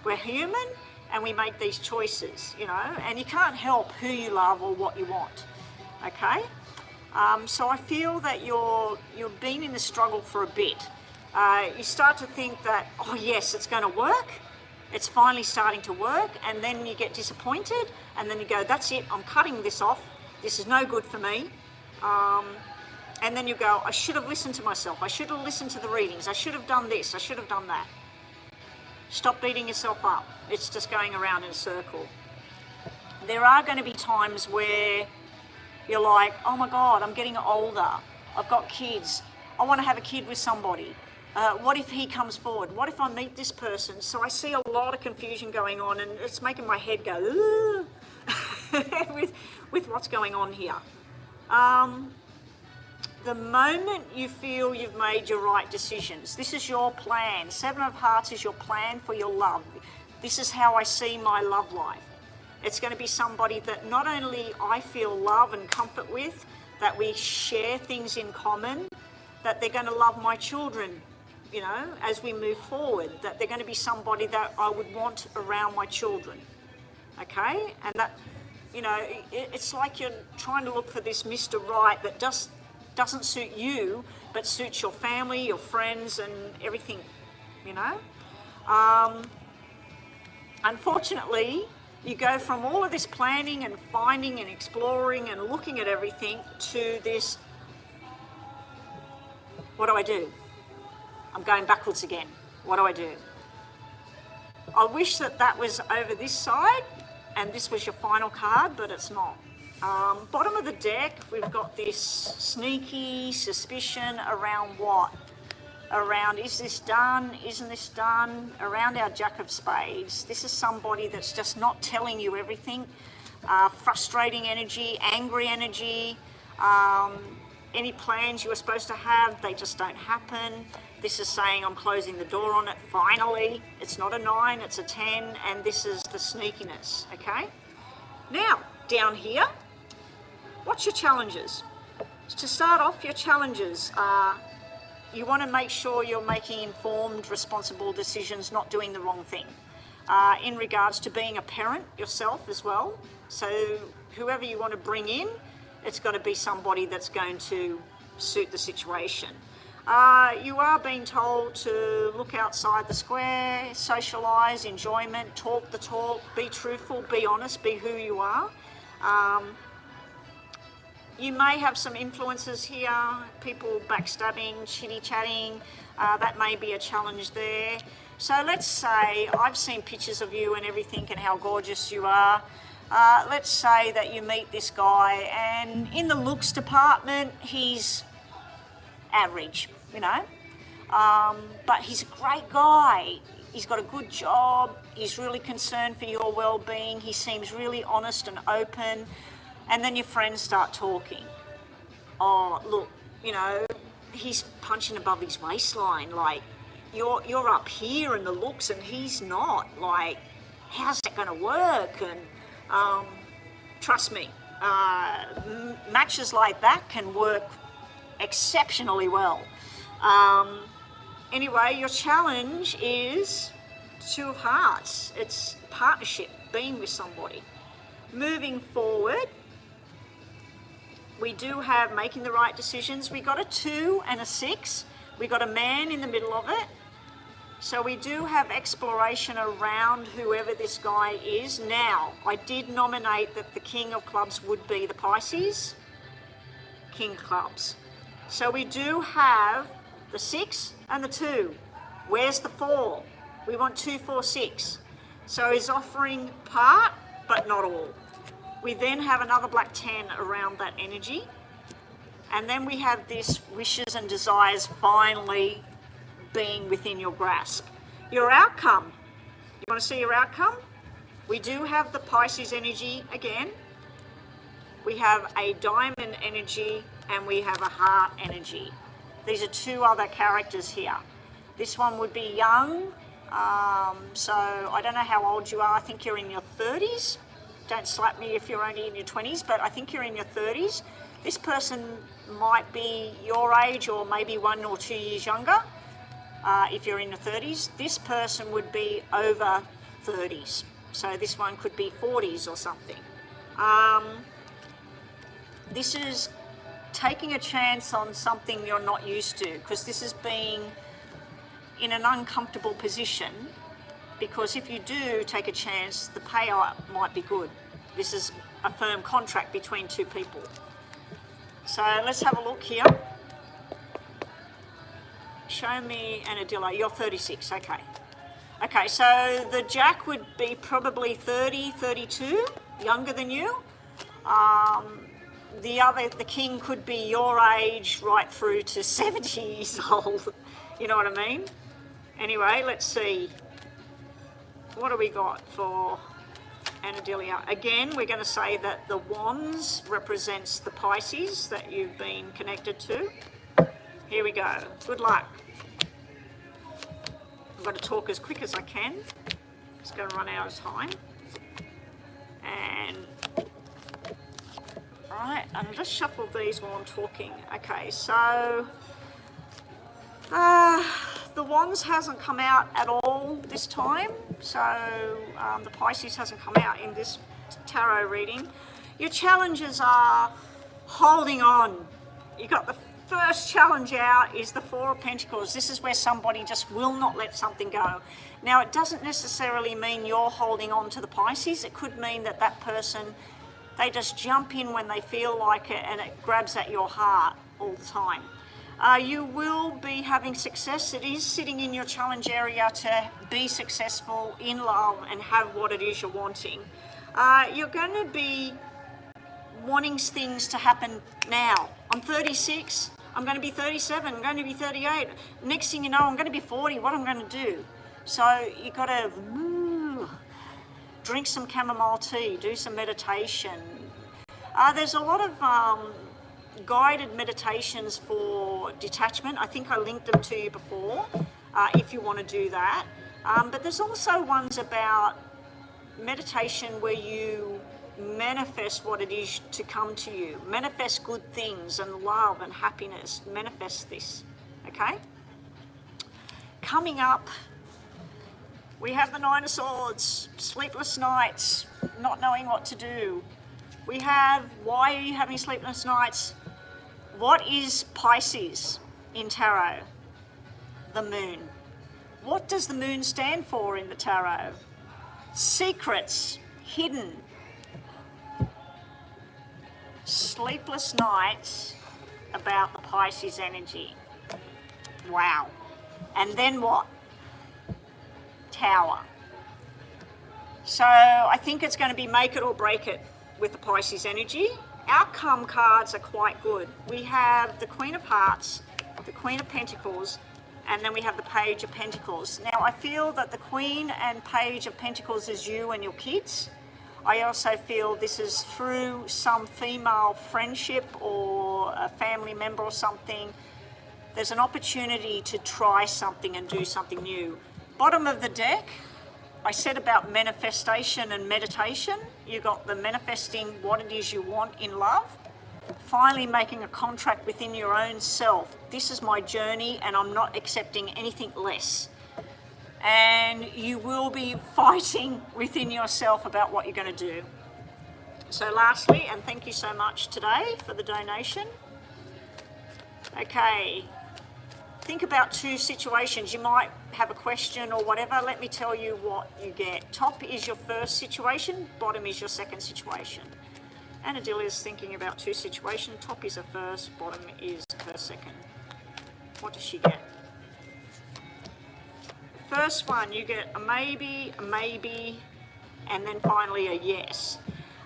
We're human and we make these choices, you know, and you can't help who you love or what you want. okay? So I feel that you've been in the struggle for a bit. You start to think that, oh yes, it's going to work. It's finally starting to work, and then you get disappointed, and then you go, that's it, I'm cutting this off. This is no good for me. And then you go, I should have listened to myself. I should have listened to the readings. I should have done this. I should have done that. Stop beating yourself up. It's just going around in a circle. There are going to be times where you're like, oh my God, I'm getting older. I've got kids. I want to have a kid with somebody. What if he comes forward? What if I meet this person? So I see a lot of confusion going on, and it's making my head go with what's going on here. The moment you feel you've made your right decisions, this is your plan. Seven of Hearts is your plan for your love. This is how I see my love life. It's going to be somebody that not only I feel love and comfort with, that we share things in common, that they're going to love my children, you know, as we move forward, that they're going to be somebody that I would want around my children, okay? And that, you know, it's like you're trying to look for this Mr. Right that just doesn't suit you, but suits your family, your friends, and everything, you know? Unfortunately, you go from all of this planning and finding and exploring and looking at everything to this, what do I do? I'm going backwards again. What do I do? I wish that that was over this side and this was your final card, but it's not. Bottom of the deck, we've got this sneaky suspicion around what? Around, is this done? Isn't this done? Around our Jack of Spades. This is somebody that's just not telling you everything. Frustrating energy, angry energy. Any plans you were supposed to have, they just don't happen. This is saying I'm closing the door on it, finally. It's not a 9, it's a 10, and this is the sneakiness, okay? Now, down here, what's your challenges? To start off, your challenges are you want to make sure you're making informed, responsible decisions, not doing the wrong thing. In regards to being a parent yourself as well. So whoever you want to bring in, it's got to be somebody that's going to suit the situation. You are being told to look outside the square, socialise, enjoyment, talk the talk, be truthful, be honest, be who you are. You may have some influences here, people backstabbing, chitty-chatting, that may be a challenge there. So let's say, I've seen pictures of you and everything and how gorgeous you are. Let's say that you meet this guy and in the looks department, he's average, you know, but he's a great guy. He's got a good job. He's really concerned for your well-being. He seems really honest and open. And then your friends start talking. Oh, look, you know, he's punching above his waistline. Like, you're up here in the looks and he's not. Like, how's that going to work? And trust me, matches like that can work exceptionally well. Anyway, your challenge is 2 of Hearts. It's partnership, being with somebody. Moving forward, we do have making the right decisions. We got a 2 and a 6. We got a man in the middle of it. So we do have exploration around whoever this guy is. Now, I did nominate that the King of Clubs would be the Pisces. King of Clubs. So we do have the 6 and the 2. Where's the 4? We want 2, 4, 6. So he's offering part, but not all. We then have another black 10 around that energy. And then we have this wishes and desires finally being within your grasp. Your outcome. You want to see your outcome? We do have the Pisces energy again. We have a diamond energy and we have a heart energy. These are 2 other characters here. This one would be young. So I don't know how old you are. I think you're in your 30s. Don't slap me if you're only in your 20s, but I think you're in your 30s. This person might be your age or maybe 1 or 2 years younger. If you're in your 30s, this person would be over 30s. So this one could be 40s or something. This is taking a chance on something you're not used to, because this is being in an uncomfortable position, because if you do take a chance, the payout might be good. This is a firm contract between two people. So let's have a look here. Show me an Adila. You're 36, okay. Okay, so the Jack would be probably 30, 32, younger than you. The King could be your age right through to 70 years old. You know what I mean? Anyway, let's see. What do we got for Anadilia? Again, we're going to say that the Wands represents the Pisces that you've been connected to. Here we go. Good luck. I've got to talk as quick as I can. It's going to run out of time. And right, and I'll just shuffle these while I'm talking. Okay, so the Wands hasn't come out at all this time. So the Pisces hasn't come out in this tarot reading. Your challenges are holding on. You got the first challenge out is the Four of Pentacles. This is where somebody just will not let something go. Now, it doesn't necessarily mean you're holding on to the Pisces. It could mean that that person, they just jump in when they feel like it, and it grabs at your heart all the time. You will be having success. It is sitting in your challenge area to be successful in love and have what it is you're wanting. You're going to be wanting things to happen now. I'm 36. I'm going to be 37, I'm going to be 38. Next thing you know, I'm going to be 40. What am I going to do? So you've got to drink some chamomile tea, do some meditation. There's a lot of guided meditations for detachment. I think I linked them to you before, if you want to do that. But there's also ones about meditation where you manifest what it is to come to you. Manifest good things and love and happiness. Manifest this, okay? Coming up, we have the Nine of Swords, sleepless nights, not knowing what to do. We have, why are you having sleepless nights? What is Pisces in tarot? The moon. What does the moon stand for in the tarot? Secrets, hidden. Sleepless nights about the Pisces energy. Wow. And then what? Tower. So I think it's going to be make it or break it with the Pisces energy. Outcome cards are quite good. We have the Queen of Hearts, the Queen of Pentacles, and then we have the Page of Pentacles. Now I feel that the Queen and Page of Pentacles is you and your kids. I also feel this is through some female friendship or a family member or something. There's an opportunity to try something and do something new. Bottom of the deck, I said about manifestation and meditation. You got the manifesting what it is you want in love. Finally making a contract within your own self. This is my journey and I'm not accepting anything less. And you will be fighting within yourself about what you're going to do. So lastly, and thank you so much today for the donation. Okay, think about two situations. You might have a question or whatever. Let me tell you what you get. Top is your first situation, bottom is your second situation. And Adila is thinking about two situations. Top is her first, bottom is her second. What does she get? First one, you get a maybe, and then finally a yes.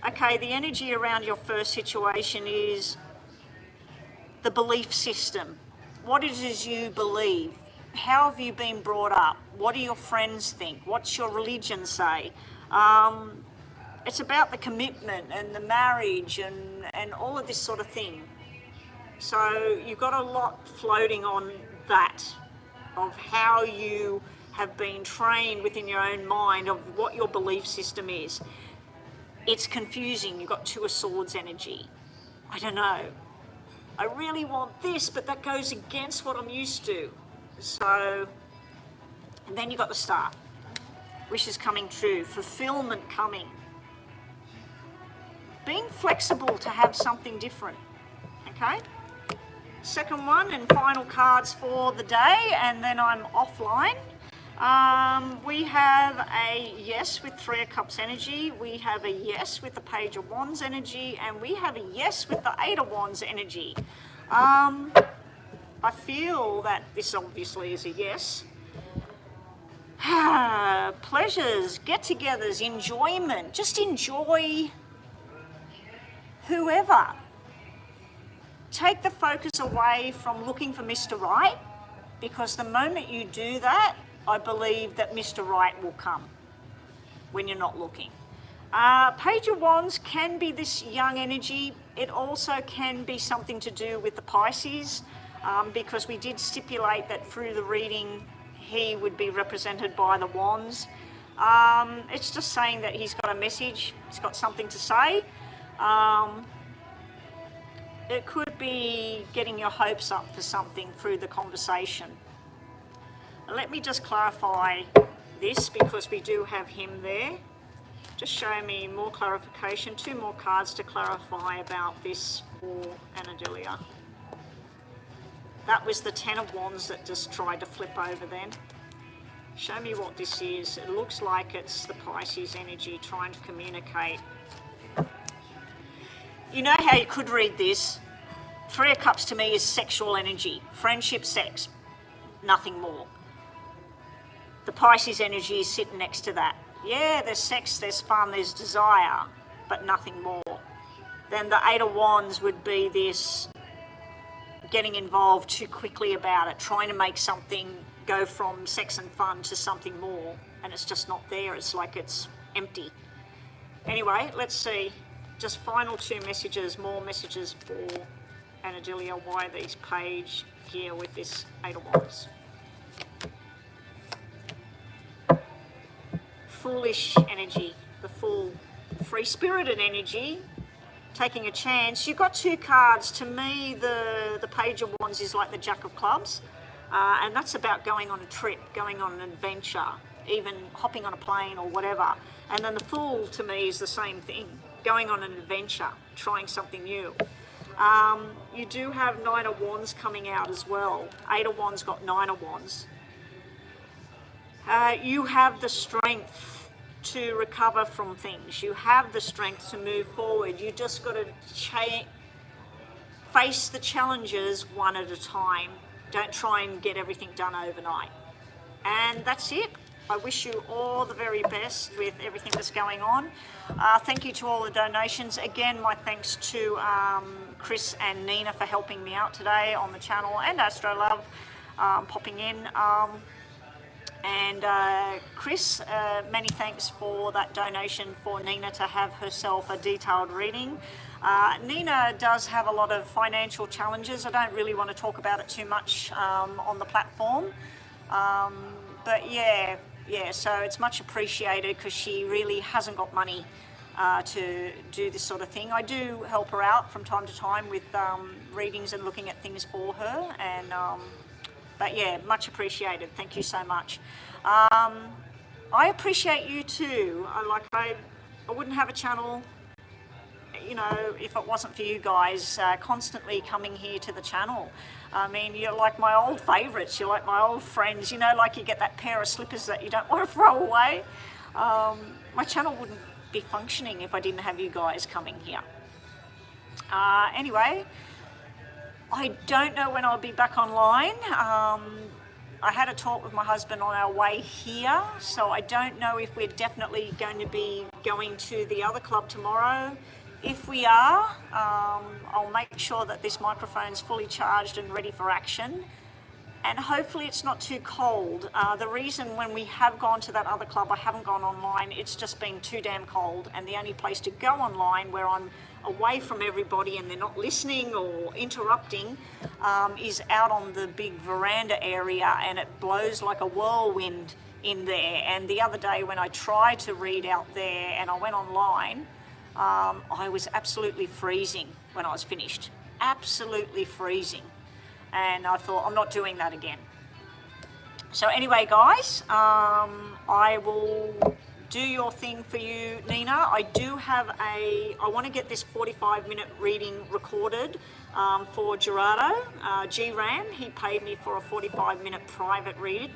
Okay, the energy around your first situation is the belief system. What it is you believe. How have you been brought up? What do your friends think? What's your religion say? It's about the commitment and the marriage and all of this sort of thing. So you've got a lot floating on that, of how you have been trained within your own mind of what your belief system is. It's confusing. You've got Two of Swords energy. I don't know. I really want this, but that goes against what I'm used to. So, and then you've got the Star. Wishes coming true. Fulfillment coming. being flexible to have something different, okay? Second one and final cards for the day, and then I'm offline. We have a yes with Three of Cups energy, we have a yes with the Page of Wands energy, and we have a yes with the Eight of Wands energy. I feel that this obviously is a yes. Pleasures, get-togethers, enjoyment, just enjoy whoever. Take the focus away from looking for Mr. Right, because the moment you do that, I believe that Mr. Right will come when you're not looking. Page of Wands can be this young energy. It also can be something to do with the Pisces, because we did stipulate that through the reading he would be represented by the Wands. It's just saying that he's got a message, he's got something to say. It could be getting your hopes up for something through the conversation. Let me just clarify this, because we do have him there. Just show me more clarification, 2 more cards to clarify about this for Anadelia. That was the Ten of Wands that just tried to flip over then. Show me what this is. It looks like it's the Pisces energy trying to communicate. You know how you could read this? Three of Cups to me is sexual energy, friendship, sex, nothing more. The Pisces energy is sitting next to that. Yeah, there's sex, there's fun, there's desire, but nothing more. Then the Eight of Wands would be this getting involved too quickly about it, trying to make something go from sex and fun to something more, and it's just not there. It's like it's empty. Anyway, let's see. Just final 2 messages, more messages for Anadelia. Why these page here with this Eight of Wands? Foolish energy, the Fool, free-spirited energy, taking a chance. You've got 2 cards. To me, the Page of Wands is like the Jack of Clubs, and that's about going on a trip, going on an adventure, even hopping on a plane or whatever. And then the Fool to me is the same thing, going on an adventure, trying something new. You do have 9 of Wands coming out as well. 8 of Wands got 9 of Wands. You have the strength to recover from things. You have the strength to move forward. You just got to face the challenges one at a time. Don't try and get everything done overnight. And that's it. I wish you all the very best with everything that's going on. Thank you to all the donations. Again, my thanks to Chris and Nina for helping me out today on the channel, and Astrolove popping in. And Chris, many thanks for that donation for Nina to have herself a detailed reading. Nina does have a lot of financial challenges. I don't really want to talk about it too much on the platform. But yeah, so it's much appreciated, because she really hasn't got money to do this sort of thing. I do help her out from time to time with readings and looking at things for her, and but yeah, much appreciated. Thank you so much. I appreciate you too. I wouldn't have a channel, you know, if it wasn't for you guys constantly coming here to the channel. I mean, you're like my old favourites, you're like my old friends, you know, like you get that pair of slippers that you don't want to throw away. My channel wouldn't be functioning if I didn't have you guys coming here. Anyway, I don't know when I'll be back online. I had a talk with my husband on our way here, so I don't know if we're definitely going to be going to the other club tomorrow. If we are, I'll make sure that this microphone's fully charged and ready for action. And hopefully it's not too cold. The reason when we have gone to that other club, I haven't gone online, it's just been too damn cold. And the only place to go online where I'm away from everybody and they're not listening or interrupting is out on the big veranda area, and it blows like a whirlwind in there. And the other day when I tried to read out there and I went online, I was absolutely freezing when I was finished. Absolutely freezing. And I thought, I'm not doing that again. So anyway, guys, I will do your thing for you, Nina. I do have I want to get this 45-minute reading recorded for Gerardo, G-Ran. He paid me for a 45-minute private read.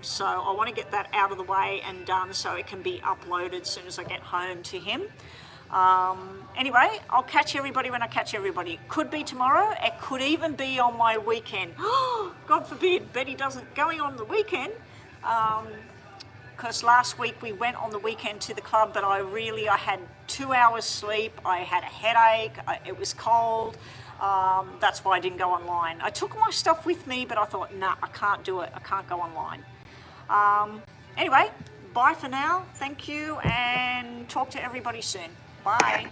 So I want to get that out of the way and done so it can be uploaded as soon as I get home to him. Anyway, I'll catch everybody when I catch everybody. Could be tomorrow. It could even be on my weekend. God forbid Betty doesn't going on the weekend. Because last week we went on the weekend to the club, but I had 2 hours sleep. I had a headache. It was cold. That's why I didn't go online. I took my stuff with me, but I thought, nah, I can't do it. I can't go online. Anyway, bye for now. Thank you, and talk to everybody soon. Bye.